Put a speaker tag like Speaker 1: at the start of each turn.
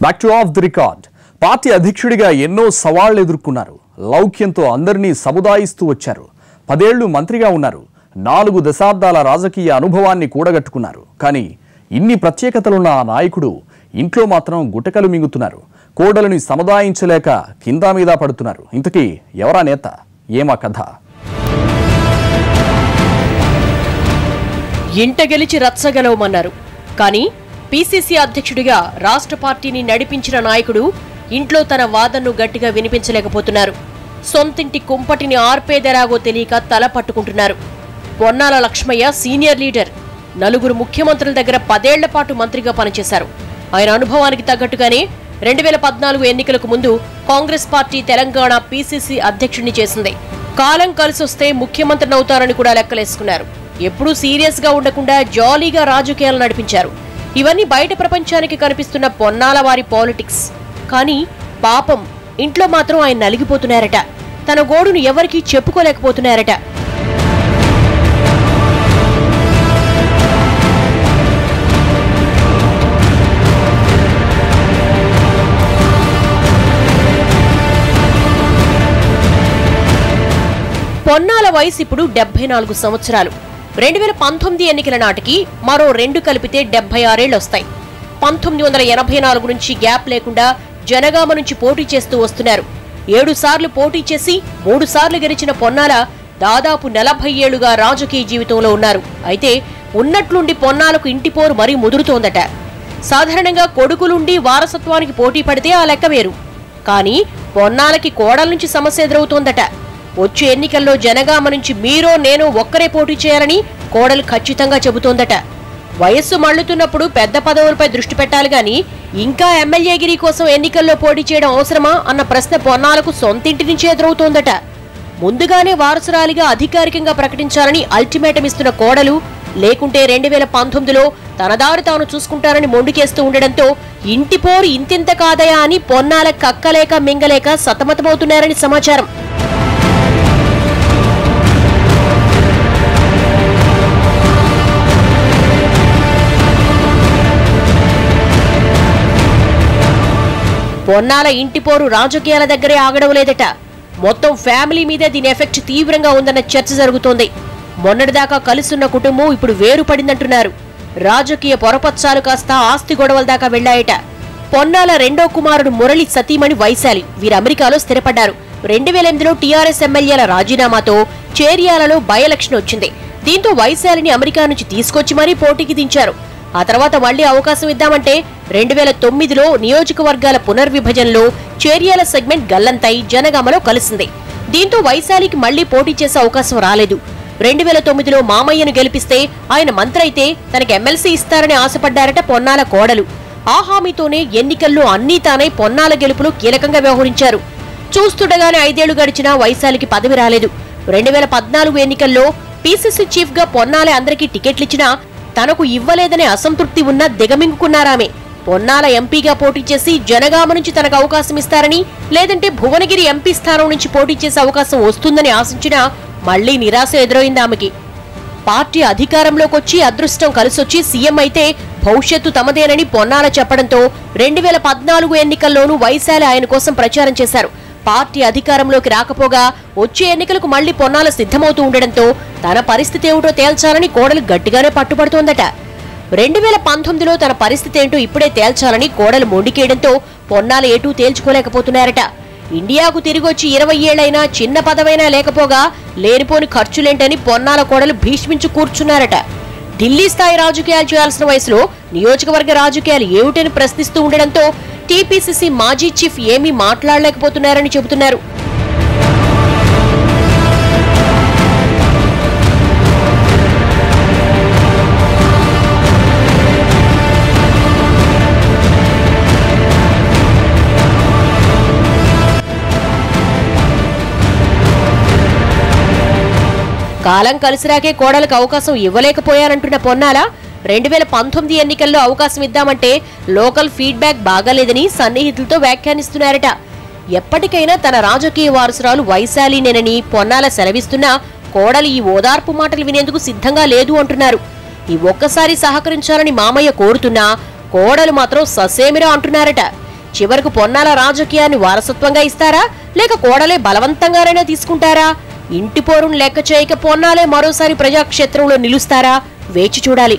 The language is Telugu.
Speaker 1: Back to of the record. Party అధ్యక్షుడిగా ఎన్నో సవాళ్లు ఎదుర్కొన్నారు. లౌక్యంతో అందరినీ సముదాయిస్తూ వచ్చారు. 10 ఏళ్లు మంత్రిగా ఉన్నారు. 4 దశాబ్దాల రాజకీయ అనుభవాన్ని కూడగట్టుకున్నారు. కానీ ఇన్ని ప్రత్యేకతలున్న ఆ నాయకుడు ఇంట్లో మాత్రం గుటకలు మింగుతున్నారు. కోడలని సముదాయించలేక కింద మీద పడుతున్నారు. ఇంతకీ ఎవరా నేత? ఏమా కథ?
Speaker 2: ఇంట గెలిచి రచ్చగలవమన్నారు. కానీ పీసీసీ అధ్యక్షుడిగా రాష్ట్ర పార్టీని నడిపించిన నాయకుడు ఇంట్లో తన వాదనను గట్టిగా వినిపించలేకపోతున్నారు. సొంతింటి కుంపటిని ఆర్పేదెరాగో తెలియక తల పట్టుకుంటున్నారు. Ponnala Lakshmaiah senior leader. 4 ముఖ్యమంత్రుల దగ్గర 10 ఏళ్ల పాటు మంత్రిగా పనిచేశారు. ఆయన అనుభవానికి తగ్గట్టుగానే 2014 ఎన్నికలకు ముందు కాంగ్రెస్ పార్టీ తెలంగాణ పీసీసీ అధ్యక్షుడిని చేసింది. కాలం కలిసొస్తే ముఖ్యమంత్రినవుతారని కూడా లెక్కలేసుకున్నారు. ఎప్పుడూ సీరియస్ గా ఉండకుండా జాలీగా రాజకీయాలు నడిపించారు. ఇవన్నీ బయట ప్రపంచానికి కనిపిస్తున్న పొన్నాల వారి పాలిటిక్స్. కానీ పాపం ఇంట్లో మాత్రం ఆయన నలిగిపోతున్నారట. తన గోడును ఎవరికీ చెప్పుకోలేకపోతున్నారట. పొన్నాల వయసు ఇప్పుడు 74 సంవత్సరాలు. 2019 ఎన్నికల నాటికి మరో 2 కలిపితే 76 ఏళ్లొస్తాయి. 1984 నుంచి గ్యాప్ లేకుండా జనగామ నుంచి పోటీ చేస్తూ వస్తున్నారు. 7 సార్లు పోటీ చేసి 3 సార్లు గెలిచిన పొన్నాల దాదాపు 40 ఏళ్లుగా రాజకీయ జీవితంలో ఉన్నారు. అయితే ఉన్నట్లుండి పొన్నాలకు ఇంటిపోరు మరీ ముదురుతోందట. సాధారణంగా కొడుకులుండి వారసత్వానికి పోటీ పడితే ఆ లెక్క వేరు. కానీ పొన్నాలకి కోడల నుంచి సమస్య ఎదురవుతోందట. వచ్చే ఎన్నికల్లో జనగామ నుంచి మీరో నేనో ఒక్కరే పోటీ చేయాలని కోడలు ఖచ్చితంగా చెబుతోందట. వయస్సు మళ్లుతున్నప్పుడు పెద్ద పదవులపై దృష్టి పెట్టాలి గాని ఇంకా ఎమ్మెల్యేగిరి కోసం ఎన్నికల్లో పోటీ చేయడం అవసరమా అన్న ప్రశ్న పొన్నాలకు సొంతింటి నుంచి ఎదురవుతోందట. ముందుగానే వారసురాలిగా అధికారికంగా ప్రకటించాలని అల్టిమేటం ఇస్తున్న కోడలు, లేకుంటే 2019లో తన దారి తాను చూసుకుంటారని మొండికేస్తూ ఉండడంతో ఇంటి పోరు ఇంతింత కాదయా అని పొన్నాల కక్కలేక మింగలేక సతమతమవుతున్నారని సమాచారం. పొన్నాల ఇంటిపోరు రాజకీయాల దగ్గరే ఆగడం లేదట. మొత్తం ఫ్యామిలీ మీదే దీని ఎఫెక్ట్ తీవ్రంగా ఉందన్న చర్చ జరుగుతోంది. మొన్నటిదాకా కలిసున్న కుటుంబం ఇప్పుడు వేరు పడిందంటున్నారు. రాజకీయ పొరపచ్చాలు కాస్త ఆస్తి గొడవల దాకా వెళ్లాయట. పొన్నాల 2వ కుమారుడు మురళి సతీమణి వైశాలి వీరు అమెరికాలో స్థిరపడ్డారు. 2008లో టీఆర్ఎస్ ఎమ్మెల్యేల రాజీనామాతో చేర్యాలలో బై ఎలక్షన్ వచ్చింది. దీంతో వైశాలిని అమెరికా నుంచి తీసుకొచ్చి మరీ పోటీకి దించారు. ఆ తర్వాత మళ్లీ అవకాశం ఇద్దామంటే 2009లో నియోజకవర్గాల పునర్విభజనలో చేర్యాల సెగ్మెంట్ గల్లంతై జనగామలో కలిసింది. దీంతో వైశాలికి మళ్లీ పోటీ చేసే అవకాశం రాలేదు. 2009లో మామయ్యను గెలిపిస్తే ఆయన మంత్రి అయితే తనకి ఎమ్మెల్సీ ఇస్తారని ఆశపడ్డారట పొన్నాల కోడలు. ఆ హామీతోనే ఎన్నికల్లో అన్నీ తానై పొన్నాల గెలుపులో కీలకంగా వ్యవహరించారు. చూస్తుండగానే 5 ఏళ్లు గడిచినా వైశాలికి పదవి రాలేదు. 2014 ఎన్నికల్లో పీసీసీ చీఫ్ గా పొన్నాలే అందరికీ టికెట్లిచ్చినా తనకు ఇవ్వలేదనే అసంతృప్తి ఉన్నా దిగమింగుకున్నారామె. పొన్నాల ఎంపీగా పోటీ చేసి జనగామ నుంచి తనకు అవకాశం ఇస్తారని, లేదంటే భువనగిరి ఎంపీ స్థానం నుంచి పోటీ చేసే అవకాశం వస్తుందని ఆశించినా మళ్లీ నిరాశ ఎదురైంది ఆమెకి. పార్టీ అధికారంలోకొచ్చి అదృష్టం కలిసొచ్చి సీఎం అయితే భవిష్యత్తు తమదేనని పొన్నాల చెప్పడంతో 2014 ఎన్నికల్లోనూ వైశాలి ఆయన కోసం ప్రచారం చేశారు. పార్టీ అధికారంలోకి రాకపోగా వచ్చే ఎన్నికలకు మళ్లీ పొన్నాల సిద్ధమవుతూ ఉండడంతో తన పరిస్థితి ఏమిటో తేల్చాలని కోడలు గట్టిగానే పట్టుబడుతోందట. 2019లో తన పరిస్థితి ఏంటో ఇప్పుడే తేల్చాలని కోడలు మొండికేయడంతో పొన్నాల ఏటూ తేల్చుకోలేకపోతున్నారట. ఇండియాకు తిరిగొచ్చి 20 ఏళ్లైనా చిన్న పదవైనా లేకపోగా లేనిపోని ఖర్చులేంటని పొన్నాల కోడలు భీష్మించు కూర్చున్నారట. ఢిల్లీ స్థాయి రాజకీయాలు చేయాల్సిన వయసులో నియోజకవర్గ రాజకీయాలు ఏమిటని ప్రశ్నిస్తూ ఉండడంతో టీపీసీసీ మాజీ చీఫ్ ఏమీ మాట్లాడలేకపోతున్నారని చెబుతున్నారు. కాలం కలిసిరాకే కోడలకు అవకాశం ఇవ్వలేకపోయారంటున్న పొన్నాల 2019 ఎన్నికల్లో అవకాశం ఇద్దామంటే లోకల్ ఫీడ్బ్యాక్ బాగాలేదని సన్నిహితులతో వ్యాఖ్యానిస్తున్నారట. ఎప్పటికైనా తన రాజకీయ వారసురాలు వైశాలినేనని పొన్నాల సెలవిస్తున్నా కోడలు ఈ ఓదార్పు మాటలు వినేందుకు సిద్ధంగా లేదు అంటున్నారు. ఈ ఒక్కసారి సహకరించాలని మామయ్య కోరుతున్నా కోడలు మాత్రం ససేమిరా అంటున్నారట. చివరకు పొన్నాల రాజకీయాన్ని వారసత్వంగా ఇస్తారా లేక కోడలే బలవంతంగానైనా తీసుకుంటారా? ఇంటి పోరును లెక్క చేయక పొన్నాలే మరోసారి ప్రజాక్షేత్రంలో నిలుస్తారా? వేచి చూడాలి.